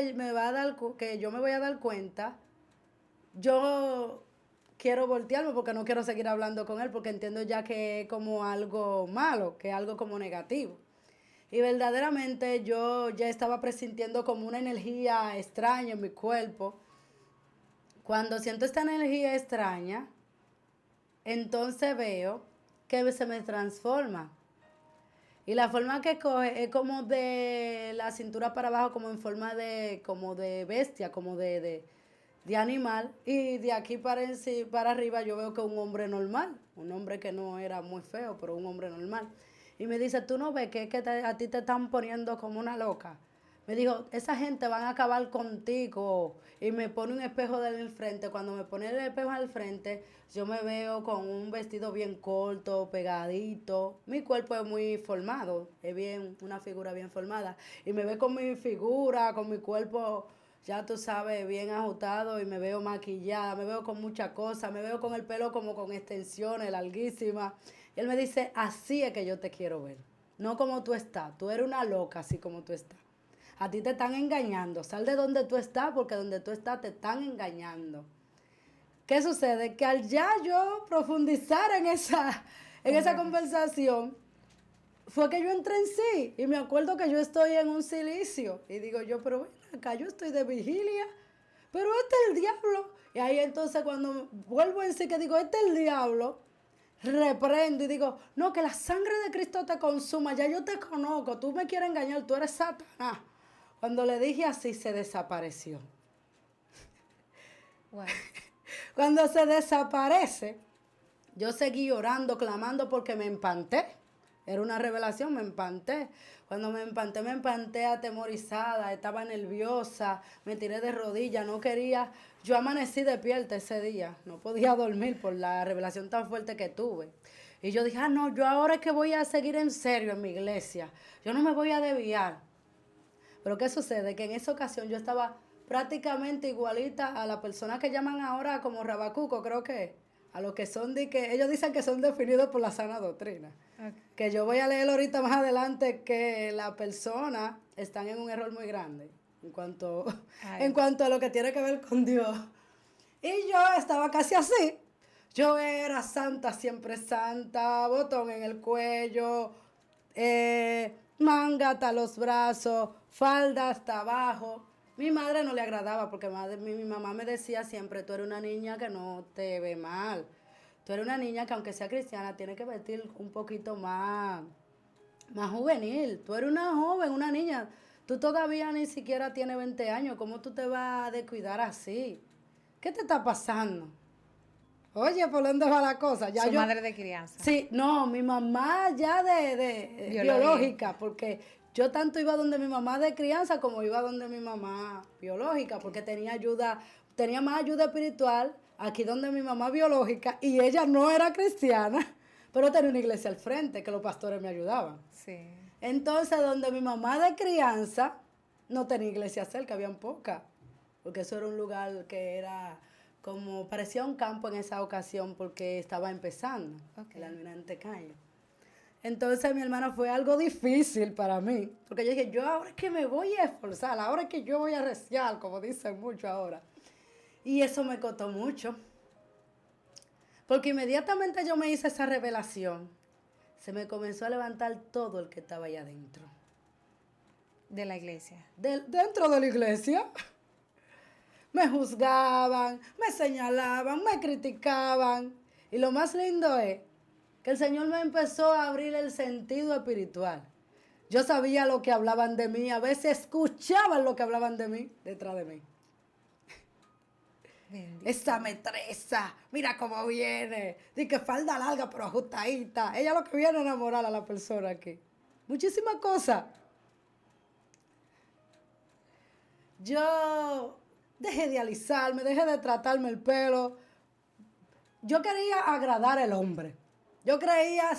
que yo me voy a dar cuenta, yo quiero voltearme porque no quiero seguir hablando con él porque entiendo ya que es como algo malo, que es algo como negativo. Y verdaderamente yo ya estaba presintiendo como una energía extraña en mi cuerpo. Cuando siento esta energía extraña, entonces veo que se me transforma. Y la forma que coge es como de la cintura para abajo, como en forma como de bestia, como de animal. Y de aquí para arriba yo veo que es un hombre normal, un hombre que no era muy feo, pero un hombre normal. Y me dice, ¿tú no ves que es que a ti te están poniendo como una loca? Me dijo, esa gente van a acabar contigo. Y me pone un espejo del frente. Cuando me pone el espejo al frente, yo me veo con un vestido bien corto, pegadito. Mi cuerpo es muy formado, es bien, una figura bien formada. Y me ve con mi figura, con mi cuerpo, ya tú sabes, bien ajustado. Y me veo maquillada, me veo con muchas cosas. Me veo con el pelo como con extensiones, larguísimas. Y él me dice, así es que yo te quiero ver. No como tú estás. Tú eres una loca, así como tú estás. A ti te están engañando. Sal de donde tú estás porque donde tú estás te están engañando. ¿Qué sucede? Que al ya yo profundizar en esa conversación, fue que yo entré en sí. Y me acuerdo que yo estoy en un silicio. Y digo yo, pero ven acá, yo estoy de vigilia. Pero este es el diablo. Y ahí entonces cuando vuelvo en sí que digo, este es el diablo, reprendo y digo, no, que la sangre de Cristo te consuma. Ya yo te conozco. Tú me quieres engañar. Tú eres Satanás. Cuando le dije así, se desapareció. Wow. Cuando se desaparece, yo seguí orando, clamando porque me empanté. Era una revelación, me empanté. Cuando me empanté atemorizada, estaba nerviosa, me tiré de rodillas, no quería. Yo amanecí despierta ese día, no podía dormir por la revelación tan fuerte que tuve. Y yo dije, no, yo ahora es que voy a seguir en serio en mi iglesia. Yo no me voy a desviar. Pero ¿qué sucede? Que en esa ocasión yo estaba prácticamente igualita a la persona que llaman ahora como rabacuco, creo que a los que son que ellos dicen que son definidos por la sana doctrina. Okay. Que yo voy a leer ahorita más adelante que las personas están en un error muy grande en cuanto a lo que tiene que ver con Dios. Y yo estaba casi así. Yo era santa, siempre santa, botón en el cuello, manga hasta los brazos, falda hasta abajo. Mi madre no le agradaba porque mi mamá me decía siempre, tú eres una niña que no te ve mal. Tú eres una niña que aunque sea cristiana tiene que vestir un poquito más juvenil. Tú eres una joven, una niña. Tú todavía ni siquiera tienes 20 años. ¿Cómo tú te vas a descuidar así? ¿Qué te está pasando? Oye, ¿por dónde va la cosa? Ya madre de crianza. Sí, no, mi mamá ya de biológica, porque yo tanto iba donde mi mamá de crianza como iba donde mi mamá biológica, porque tenía más ayuda espiritual aquí donde mi mamá biológica, y ella no era cristiana, pero tenía una iglesia al frente, que los pastores me ayudaban. Sí. Entonces, donde mi mamá de crianza no tenía iglesia cerca, habían pocas, porque eso era un lugar que era como parecía un campo en esa ocasión porque estaba empezando, el Almirante Caño. Entonces mi hermana fue algo difícil para mí, porque yo dije, yo ahora es que me voy a esforzar, ahora es que yo voy a reciar, como dicen mucho ahora. Y eso me costó mucho, porque inmediatamente yo me hice esa revelación, se me comenzó a levantar todo el que estaba allá adentro. ¿De la iglesia? Dentro de la iglesia. Me juzgaban, me señalaban, me criticaban. Y lo más lindo es que el Señor me empezó a abrir el sentido espiritual. Yo sabía lo que hablaban de mí, a veces escuchaban lo que hablaban de mí detrás de mí. Bendito. Esa metresa, mira cómo viene. Dice que falda larga pero ajustadita. Ella lo que viene a enamorar a la persona aquí. Muchísimas cosas. Yo dejé de alisarme, dejé de tratarme el pelo. Yo quería agradar al hombre. Yo quería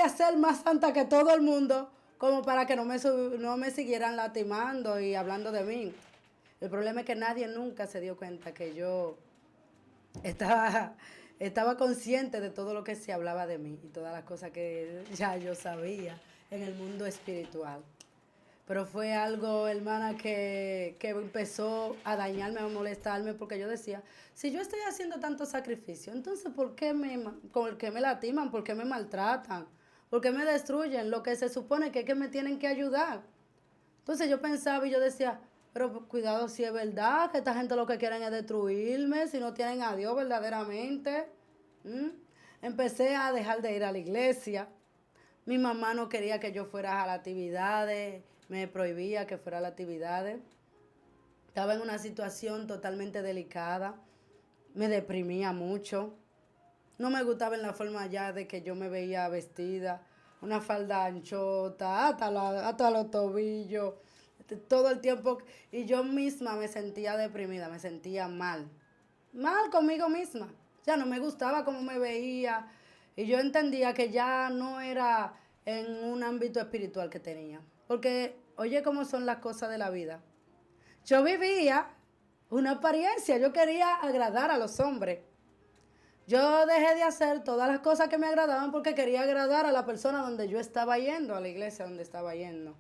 ser más santa que todo el mundo, como para que no me siguieran lastimando y hablando de mí. El problema es que nadie nunca se dio cuenta que yo estaba, estaba consciente de todo lo que se hablaba de mí y todas las cosas que ya yo sabía en el mundo espiritual. Pero fue algo, hermana, que empezó a dañarme, a molestarme, porque yo decía, si yo estoy haciendo tanto sacrificio, entonces ¿por qué me lastiman? ¿Por qué me maltratan? ¿Por qué me destruyen? Lo que se supone que es que me tienen que ayudar. Entonces yo pensaba y yo decía, pero cuidado si es verdad, que esta gente lo que quieren es destruirme, si no tienen a Dios verdaderamente. ¿Mm? Empecé a dejar de ir a la iglesia. Mi mamá no quería que yo fuera a las actividades, me prohibía que fuera a las actividades. Estaba en una situación totalmente delicada, me deprimía mucho. No me gustaba en la forma ya de que yo me veía vestida, una falda anchota, hasta los tobillos, todo el tiempo. Y yo misma me sentía deprimida, me sentía mal. Mal conmigo misma. Ya no me gustaba cómo me veía. Y yo entendía que ya no era en un ámbito espiritual que tenía. Porque, oye, cómo son las cosas de la vida. Yo vivía una apariencia, yo quería agradar a los hombres. Yo dejé de hacer todas las cosas que me agradaban porque quería agradar a la persona donde yo estaba yendo, a la iglesia donde estaba yendo.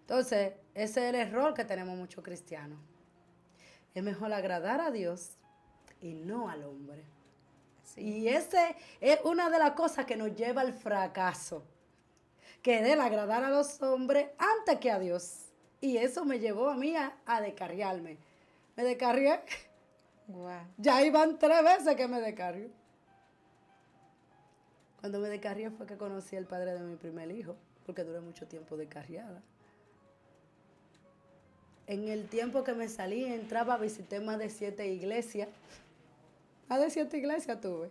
Entonces, ese es el error que tenemos muchos cristianos. Es mejor agradar a Dios y no al hombre. Sí. Y ese es una de las cosas que nos lleva al fracaso. Querer agradar a los hombres antes que a Dios. Y eso me llevó a mí a descarriarme. Me descarrié. Wow. Ya iban 3 veces que me descarrié. Cuando me descarrié fue que conocí al padre de mi primer hijo, porque duré mucho tiempo descarriada. En el tiempo que me salí, entraba, visité más de 7 iglesias. Más de 7 iglesias tuve.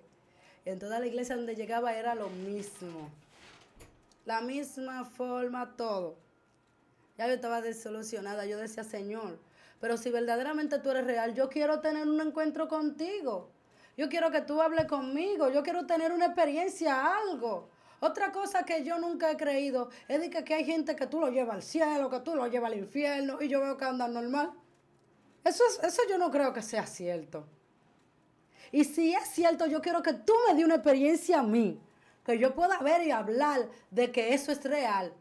En toda la iglesia donde llegaba era lo mismo. La misma forma, todo. Ya yo estaba desilusionada. Yo decía, Señor, pero si verdaderamente tú eres real, yo quiero tener un encuentro contigo. Yo quiero que tú hables conmigo. Yo quiero tener una experiencia, algo. Otra cosa que yo nunca he creído es de que hay gente que tú lo llevas al cielo, que tú lo llevas al infierno, y yo veo que andan normal. Eso yo no creo que sea cierto. Y si es cierto, yo quiero que tú me des una experiencia a mí, que yo pueda ver y hablar de que eso es real.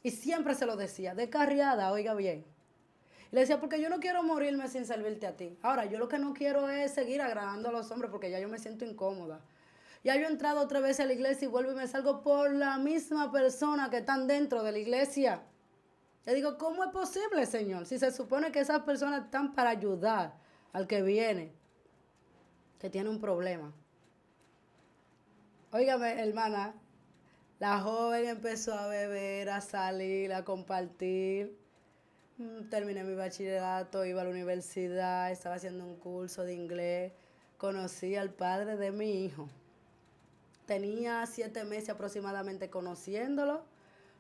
Y siempre se lo decía, descarriada, oiga bien. Y le decía, porque yo no quiero morirme sin servirte a ti. Ahora, yo lo que no quiero es seguir agradando a los hombres porque ya yo me siento incómoda. Ya yo he entrado otra vez a la iglesia y vuelvo y me salgo por la misma persona que están dentro de la iglesia. Le digo, ¿cómo es posible, Señor? Si se supone que esas personas están para ayudar al que viene, que tiene un problema. Óigame, hermana, la joven empezó a beber, a salir, a compartir. Terminé mi bachillerato, iba a la universidad, estaba haciendo un curso de inglés. Conocí al padre de mi hijo. Tenía 7 meses aproximadamente conociéndolo.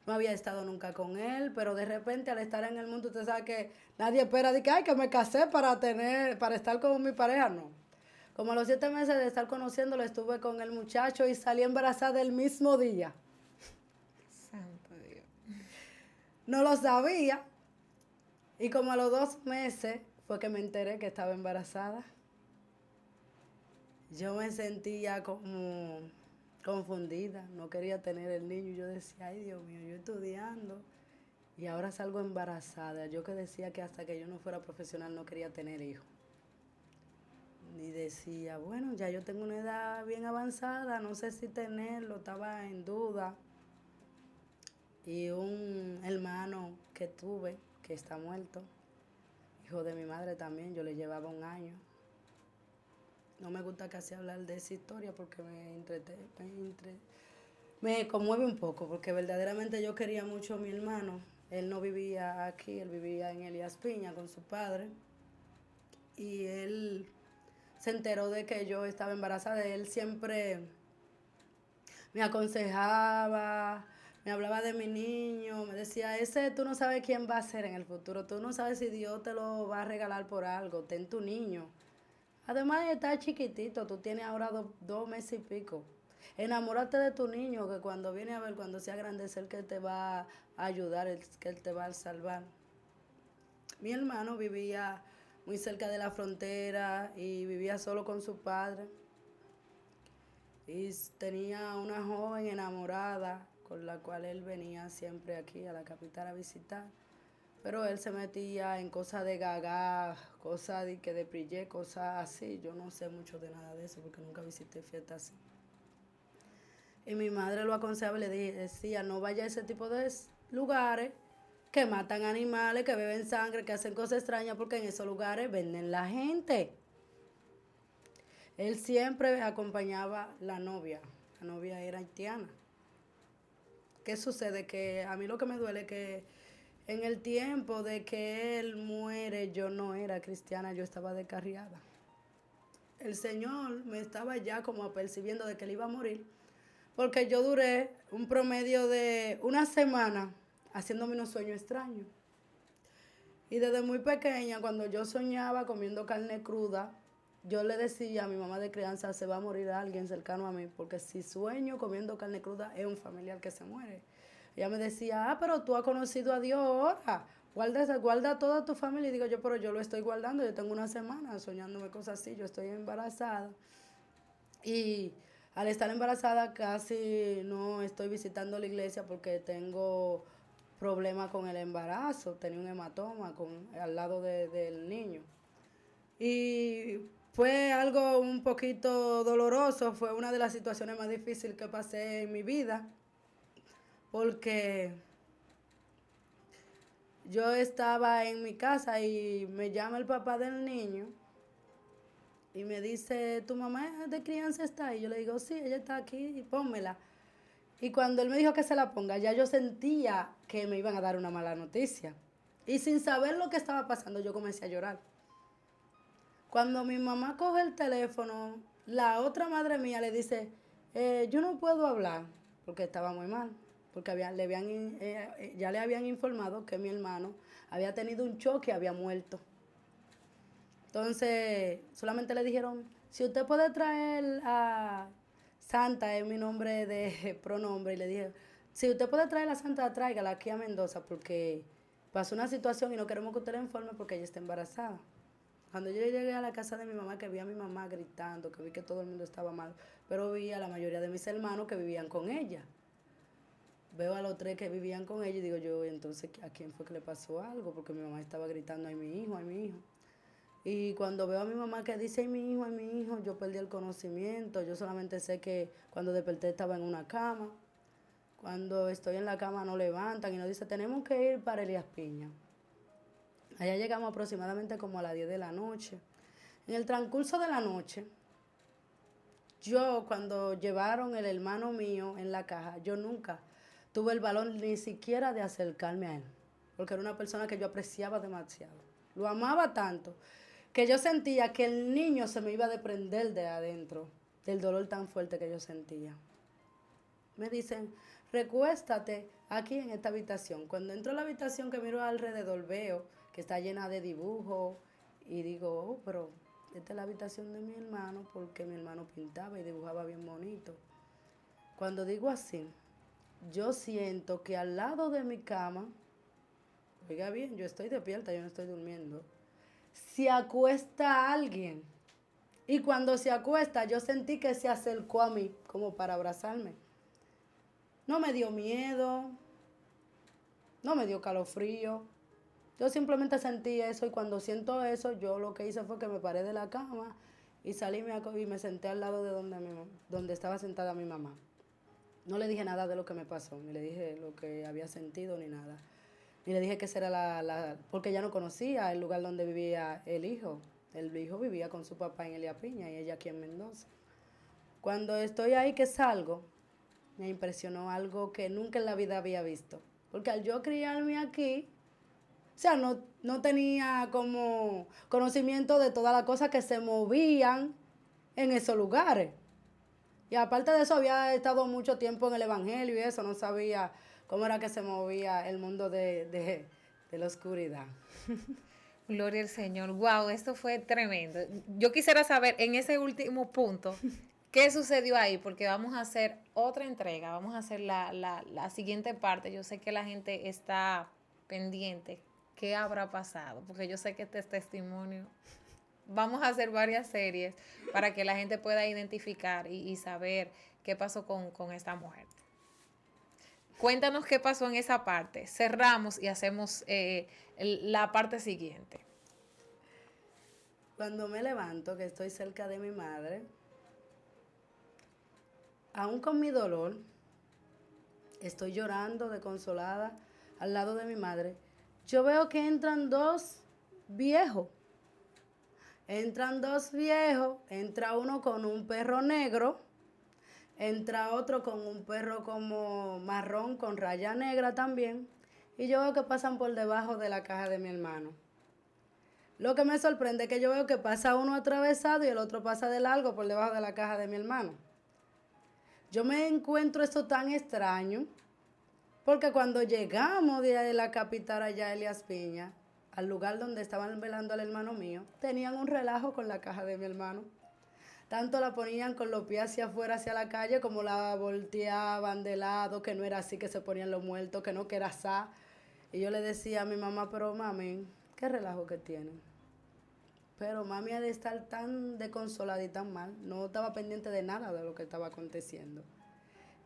No había estado nunca con él, pero de repente al estar en el mundo, usted sabe que nadie espera de que, ay, que me casé para estar con mi pareja, no. Como a los 7 meses de estar conociéndolo, estuve con el muchacho y salí embarazada el mismo día. Santo Dios. No lo sabía. Y como a los 2 meses fue que me enteré que estaba embarazada. Yo me sentía como confundida, no quería tener el niño. Yo decía, ay Dios mío, yo estudiando y ahora salgo embarazada. Yo que decía que hasta que yo no fuera profesional no quería tener hijos. Y decía, bueno, ya yo tengo una edad bien avanzada, no sé si tenerlo, estaba en duda. Y un hermano que tuve, que está muerto, hijo de mi madre también, yo le llevaba 1 año. No me gusta casi hablar de esa historia porque me conmueve un poco, porque verdaderamente yo quería mucho a mi hermano. Él no vivía aquí, él vivía en Elías Piña con su padre. Y él se enteró de que yo estaba embarazada. Él siempre me aconsejaba, me hablaba de mi niño, me decía, ese tú no sabes quién va a ser en el futuro, tú no sabes si Dios te lo va a regalar por algo, ten tu niño. Además está chiquitito, tú tienes ahora 2 meses y pico. Enamórate de tu niño, que cuando viene a ver, cuando sea grande, es el que te va a ayudar, el que él te va a salvar. Mi hermano vivía muy cerca de la frontera y vivía solo con su padre. Y tenía una joven enamorada con la cual él venía siempre aquí a la capital a visitar. Pero él se metía en cosas de gaga, cosas de que de prillé, cosas así. Yo no sé mucho de nada de eso porque nunca visité fiestas así. Y mi madre lo aconsejaba y decía, no vaya a ese tipo de lugares que matan animales, que beben sangre, que hacen cosas extrañas, porque en esos lugares venden la gente. Él siempre acompañaba la novia era haitiana. ¿Qué sucede? Que a mí lo que me duele es que en el tiempo de que él muere, yo no era cristiana, yo estaba descarriada. El Señor me estaba ya como apercibiendo de que él iba a morir, porque yo duré un promedio de una semana haciéndome unos sueños extraños. Y desde muy pequeña, cuando yo soñaba comiendo carne cruda, yo le decía a mi mamá de crianza, se va a morir alguien cercano a mí, porque si sueño comiendo carne cruda es un familiar que se muere. Ella me decía, pero tú has conocido a Dios ahora, guarda toda tu familia. Y digo yo, pero yo lo estoy guardando, yo tengo una semana soñándome cosas así, yo estoy embarazada. Y al estar embarazada casi no estoy visitando la iglesia porque tengo problemas con el embarazo, tenía un hematoma al lado del niño. Y fue algo un poquito doloroso, fue una de las situaciones más difíciles que pasé en mi vida, porque yo estaba en mi casa y me llama el papá del niño y me dice, ¿tu mamá de crianza está ahí? Yo le digo, sí, ella está aquí, pónmela. Y cuando él me dijo que se la ponga, ya yo sentía que me iban a dar una mala noticia. Y sin saber lo que estaba pasando, yo comencé a llorar. Cuando mi mamá coge el teléfono, la otra madre mía le dice, yo no puedo hablar, porque estaba muy mal, porque ya le habían informado que mi hermano había tenido un choque y había muerto. Entonces, solamente le dijeron, si usted puede traer a Santa, es mi nombre de pronombre, y le dije, si usted puede traer a Santa, tráigala aquí a Mendoza, porque pasó una situación y no queremos que usted la informe porque ella está embarazada. Cuando yo llegué a la casa de mi mamá, que vi a mi mamá gritando, que vi que todo el mundo estaba mal, pero vi a la mayoría de mis hermanos que vivían con ella. Veo a los tres que vivían con ella y digo yo, entonces, ¿a quién fue que le pasó algo? Porque mi mamá estaba gritando, ay, mi hijo, ay, mi hijo. Y cuando veo a mi mamá que dice, ay, mi hijo, yo perdí el conocimiento. Yo solamente sé que cuando desperté estaba en una cama. Cuando estoy en la cama nos levantan y nos dicen, tenemos que ir para Elías Piña. Allá llegamos aproximadamente como a las 10 de la noche. En el transcurso de la noche, yo cuando llevaron el hermano mío en la caja, yo nunca tuve el valor ni siquiera de acercarme a él, porque era una persona que yo apreciaba demasiado. Lo amaba tanto que yo sentía que el niño se me iba a desprender de adentro, del dolor tan fuerte que yo sentía. Me dicen, recuéstate aquí en esta habitación. Cuando entro a la habitación que miro alrededor veo que está llena de dibujos y digo, pero esta es la habitación de mi hermano porque mi hermano pintaba y dibujaba bien bonito. Cuando digo así, yo siento que al lado de mi cama, oiga bien, yo estoy despierta, yo no estoy durmiendo, se acuesta alguien. Y cuando se acuesta, yo sentí que se acercó a mí como para abrazarme. No me dio miedo, no me dio calofrío. Yo simplemente sentí eso y cuando siento eso, yo lo que hice fue que me paré de la cama y salí y me senté al lado de donde estaba sentada mi mamá. No le dije nada de lo que me pasó, ni le dije lo que había sentido ni nada. Ni le dije que esa era porque ella no conocía el lugar donde vivía el hijo. El hijo vivía con su papá en Elías Piña y ella aquí en Mendoza. Cuando estoy ahí que salgo, me impresionó algo que nunca en la vida había visto. Porque al yo criarme aquí, o sea, no tenía como conocimiento de todas las cosas que se movían en esos lugares. Y aparte de eso, había estado mucho tiempo en el Evangelio y eso, no sabía cómo era que se movía el mundo de la oscuridad. Gloria al Señor. Wow, esto fue tremendo. Yo quisiera saber en ese último punto qué sucedió ahí, porque vamos a hacer otra entrega, vamos a hacer la siguiente parte. Yo sé que la gente está pendiente qué habrá pasado, porque yo sé que este es testimonio. Vamos a hacer varias series para que la gente pueda identificar y saber qué pasó con esta mujer. Cuéntanos qué pasó en esa parte. Cerramos y hacemos la parte siguiente. Cuando me levanto, que estoy cerca de mi madre, aún con mi dolor, estoy llorando desconsolada al lado de mi madre. Yo veo que entran dos viejos. Entra uno con un perro negro, entra otro con un perro como marrón con raya negra también, y yo veo que pasan por debajo de la caja de mi hermano. Lo que me sorprende es que yo veo que pasa uno atravesado y el otro pasa de largo por debajo de la caja de mi hermano. Yo me encuentro esto tan extraño, porque cuando llegamos de la capital allá, Elías Piña, al lugar donde estaban velando al hermano mío, tenían un relajo con la caja de mi hermano. Tanto la ponían con los pies hacia afuera, hacia la calle, como la volteaban de lado, que no era así, que se ponían los muertos, que no, que era así. Y yo le decía a mi mamá, pero mami, qué relajo que tienen. Pero mami ha de estar tan desconsolada y tan mal, no estaba pendiente de nada de lo que estaba aconteciendo.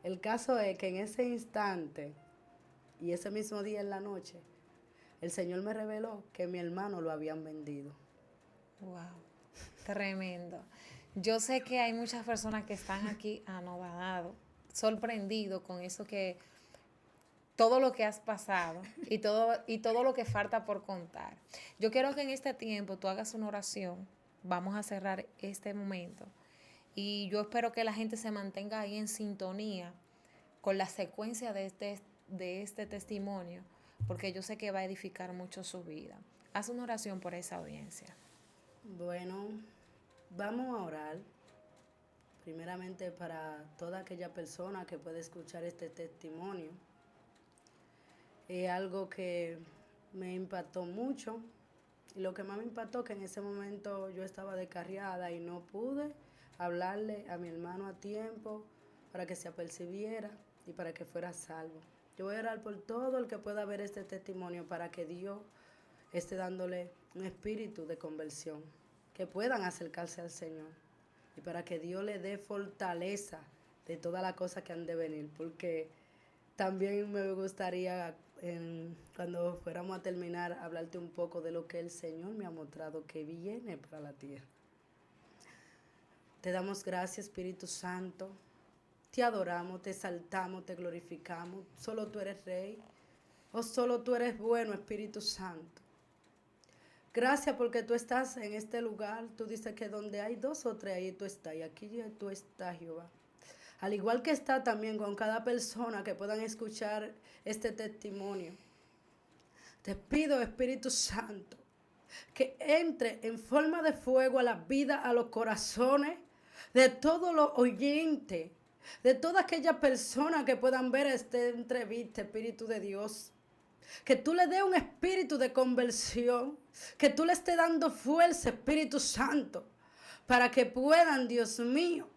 El caso es que en ese instante y ese mismo día en la noche, el Señor me reveló que mi hermano lo habían vendido. Wow, tremendo. Yo sé que hay muchas personas que están aquí anonadados, sorprendidos con eso que todo lo que has pasado y todo lo que falta por contar. Yo quiero que en este tiempo tú hagas una oración. Vamos a cerrar este momento. Y yo espero que la gente se mantenga ahí en sintonía con la secuencia de este testimonio, porque yo sé que va a edificar mucho su vida. Haz una oración por esa audiencia. Bueno, vamos a orar primeramente para toda aquella persona que puede escuchar este testimonio. Es algo que me impactó mucho, y lo que más me impactó que en ese momento yo estaba descarriada y no pude hablarle a mi hermano a tiempo para que se apercibiera y para que fuera salvo. Yo voy a orar por todo el que pueda ver este testimonio para que Dios esté dándole un espíritu de conversión, que puedan acercarse al Señor y para que Dios le dé fortaleza de todas las cosas que han de venir, porque también me gustaría cuando fuéramos a terminar hablarte un poco de lo que el Señor me ha mostrado que viene para la tierra. Te damos gracias, Espíritu Santo. Te adoramos, te exaltamos, te glorificamos. Solo tú eres Rey. Oh, solo tú eres bueno, Espíritu Santo. Gracias porque tú estás en este lugar. Tú dices que donde hay dos o tres, ahí tú estás. Y aquí tú estás, Jehová. Al igual que está también con cada persona que puedan escuchar este testimonio. Te pido, Espíritu Santo, que entre en forma de fuego a la vida, a los corazones de todos los oyentes, de todas aquellas personas que puedan ver esta entrevista, Espíritu de Dios. Que tú le des un espíritu de conversión, que tú le estés dando fuerza, Espíritu Santo, para que puedan, Dios mío,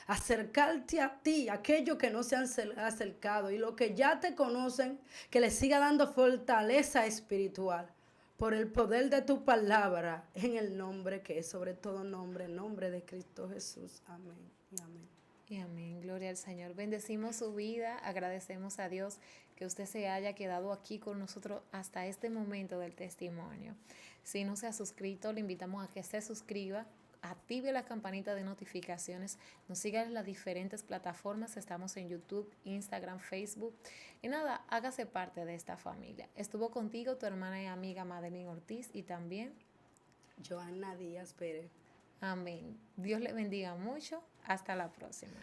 acercarte a ti, aquellos que no se han acercado y los que ya te conocen, que les siga dando fortaleza espiritual por el poder de tu palabra, en el nombre que es sobre todo nombre, el nombre de Cristo Jesús. Amén y amén. Y amén, gloria al Señor. Bendecimos su vida, agradecemos a Dios que usted se haya quedado aquí con nosotros hasta este momento del testimonio. Si no se ha suscrito, le invitamos a que se suscriba, active la campanita de notificaciones, nos siga en las diferentes plataformas, estamos en YouTube, Instagram, Facebook. Y nada, hágase parte de esta familia. Estuvo contigo tu hermana y amiga Madeline Ortiz y también Johanna Díaz Pérez. amén. Dios le bendiga mucho. Hasta la próxima.